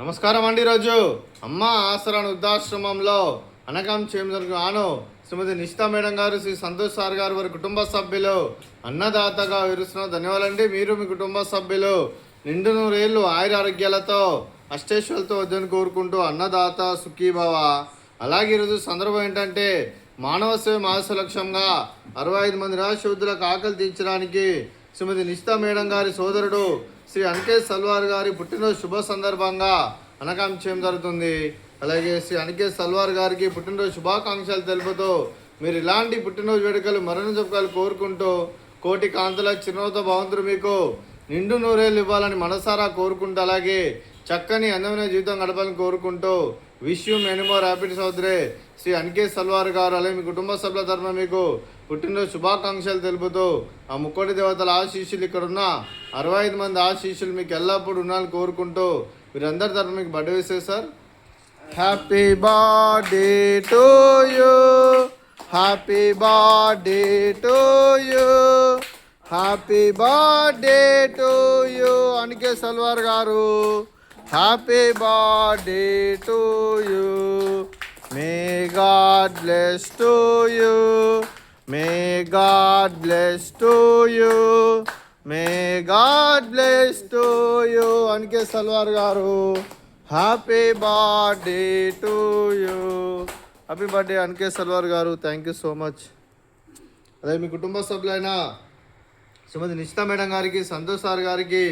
నమస్కారం అండి. ఈరోజు అమ్మ ఆసరా వృద్ధాశ్రమంలో అనకాం చేంజర్కు ఆను శ్రీమతి నిషితా మేడం గారు, శ్రీ సంతోష్ సార్ గారు, వారి కుటుంబ సభ్యులు అన్నదాతగా విరుస్తున్న ధన్యవాదాలండి. మీరు మీ కుటుంబ సభ్యులు నిండు నూరేళ్ళు ఆయుర ఆరోగ్యాలతో అష్టేశ్వరులతో వద్దని కోరుకుంటూ అన్నదాత సుఖీభవ. అలాగే ఈరోజు సందర్భం ఏంటంటే మానవ సేవ మాస లక్ష్యంగా 65 మంది నిరాశ్రయులకు ఆకలి తీర్చడానికి శ్రీమతి నిషితా మేడం గారి సోదరుడు శ్రీ అనికేత్ సల్వార్ గారి పుట్టినరోజు శుభ సందర్భంగా అనకాం చేయడం జరుగుతుంది. అలాగే శ్రీ అనికేత్ సల్వార్ గారికి పుట్టినరోజు శుభాకాంక్షలు తెలుపుతూ మీరు ఇలాంటి పుట్టినరోజు వేడుకలు మరణ జరుపుకోవాలి కోరుకుంటూ కోటి కాంతుల చిరునవ్వుతో భగవంతుడు మీకు నిండు నూరేళ్ళు ఇవ్వాలని మనసారా కోరుకుంటూ అలాగే చక్కని అందమైన జీవితం గడపాలని కోరుకుంటూ wish you many more happy సోదరే శ్రీ అనికేత్ సల్వార్ గారు అలాగే మీ కుటుంబ సభ్యుల తరఫున మీకు పుట్టినరోజు శుభాకాంక్షలు తెలుపుతూ ఆ ముక్కోటి దేవతల ఆశీస్సులు ఇక్కడ ఉన్న 65 మంది ఆశీస్సులు మీకు ఎల్లప్పుడూ ఉండాలని కోరుకుంటూ మీరందరి తరఫున మీకు birthday wishes sir. Happy birthday to you, happy birthday to you, happy birthday to you Aniket Salvar garu. Happy birthday to you, may God bless to you, may God bless to you, may God bless to you Aniket Salvar garu. Happy birthday to you. Happy birthday Aniket Salvar garu. Thank you so much. అదే మీ కుటుంబ సభ్యులైన శ్రీమతి Nishita madam గారికి, Santosh sir గారికి,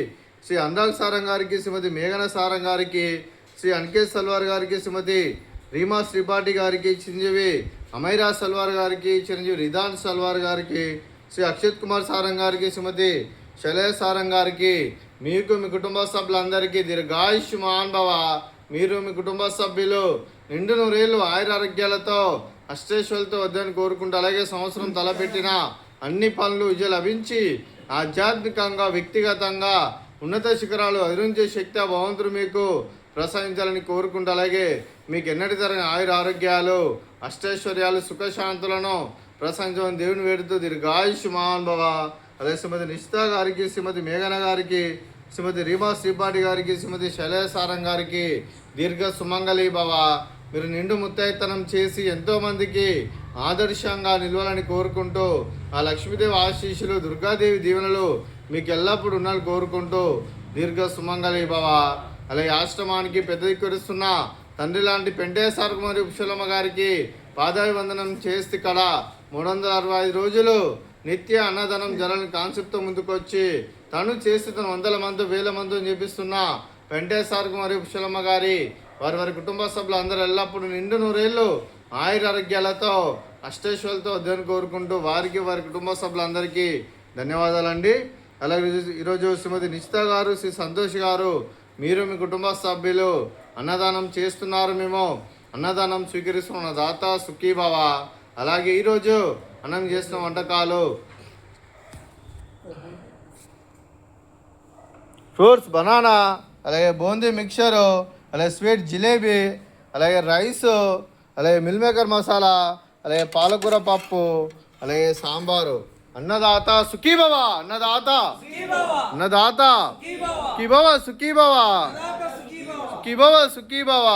శ్రీ అనురాగ్ సారం గారికి, శ్రీమతి మేఘన సారం గారికి, శ్రీ అనికేత్ సల్వార్ గారికి, శ్రీమతి రీమా శ్రీపాఠి గారికి, చిరంజీవి అమైరా సల్వార్ గారికి, చిరంజీవి రిధాన్ సల్వార్ గారికి, శ్రీ అక్షిత్ కుమార్ సారం గారికి, శ్రీమతి శైలేష్ సారం గారికి, మీకు మీ కుటుంబ సభ్యులందరికీ దీర్ఘాయుష్మాన్ భవ. మీరు మీ కుటుంబ సభ్యులు నిండు నూరేళ్ళు ఆయుర ఆరోగ్యాలతో అష్టేశ్వరులతో వద్దని కోరుకుంటూ అలాగే సంవత్సరం తలపెట్టిన అన్ని పనులు విజయం లభించి ఆధ్యాత్మికంగా వ్యక్తిగతంగా ఉన్నత శిఖరాలు అధిరోహించే శక్తి ఆ భగవంతుడు మీకు ప్రసాదించాలని కోరుకుంటూ అలాగే మీకు ఎన్నటి తరగని ఆయుర ఆరోగ్యాలు అష్టైశ్వర్యాలు సుఖశాంతులను ప్రసాదించమని దేవుని వేడుతూ దీర్ఘాయుష్మాన్ భవ. అదే శ్రీమతి నిషితా గారికి, శ్రీమతి మేఘన గారికి, శ్రీమతి రీమా శ్రీపాఠి గారికి, శ్రీమతి శైలేష్ సారం గారికి దీర్ఘ సుమంగళి భవ. మీరు నిండు ముత్తైతనం చేసి ఎంతోమందికి ఆదర్శంగా నిలవాలని కోరుకుంటూ ఆ లక్ష్మీదేవి ఆశీస్సులు దుర్గాదేవి దీవెనలు మీకు ఎల్లప్పుడూ ఉండాలని కోరుకుంటూ దీర్ఘ సుమంగళి భవ. అలాగే ఆశ్రమానికి పెద్ద దిక్కురిస్తున్న తండ్రి లాంటి పెంటేశ్వర కుమారి ఉప్షలమ్మ గారికి పాదాభివందనం చేస్తే ఇక్కడ 365 రోజులు నిత్య అన్నదానం జరగని కాన్సెప్ట్తో ముందుకొచ్చి తను చేసి తను 100 మంది 1000 మంది చేపిస్తున్న పెంటేశ్వర కుమారి ఉప్షలమ్మ గారి వారి కుటుంబ సభ్యులు అందరూ ఎల్లప్పుడూ నిండు నూరేళ్ళు ఆయుర ఆరోగ్యాలతో అష్టేశ్వరులతో వద్దని కోరుకుంటూ వారికి వారి కుటుంబ సభ్యులందరికీ ధన్యవాదాలండి. అలాగే ఈరోజు శ్రీమతి నిషితా గారు, శ్రీ సంతోష్ గారు, మీరు మీ కుటుంబ సభ్యులు అన్నదానం చేస్తున్నారు. మేము అన్నదానం స్వీకరిస్తున్న దాత సుఖీభవ. అలాగే ఈరోజు అన్నం చేసిన వంటకాలు ఫ్రూట్స్ బనానా, అలాగే బూందీ మిక్చరు, అలాగే స్వీట్ జిలేబీ, అలాగే రైసు, అలాగే మిల్ మేకర్ మసాలా, అలాగే పాలకూర పప్పు, అలాగే సాంబారు. అన్నదాత సుఖీభవ, అన్నదాత అన్నదాత సుఖీభవ, సుఖీభవ, సుఖీభవ, సుఖీభవ.